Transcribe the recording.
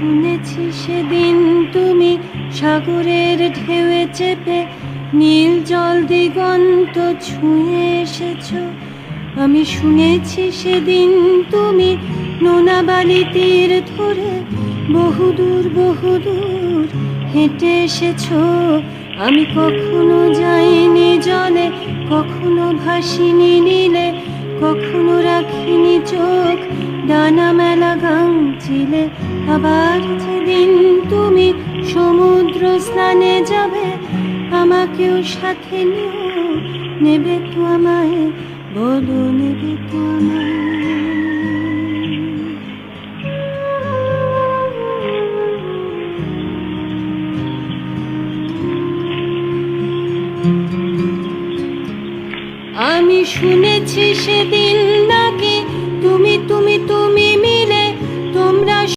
শুনেছি সেদিন তুমি সাগরের ঢেউয়ে চেপে নীল জল দিগন্ত ছুঁয়ে এসেছো। আমি শুনেছি সেদিন তুমি নোনা বালি তীর ধরে বহুদূর বহুদূর হেঁটে এসেছো। আমি কখনো যাইনি জলে, কখনো ভাসিনি নীলে, কখনো রাখিনি চোখ ডানা মেলা গাংচিলে। আবার যেদিন তুমি সমুদ্র স্নানে যাবে, আমাকেও সাথে নিও, নেবে তো আমায়, বলো নেবে তো আমায়। আমি শুনেছি সেদিন নাকি তুমি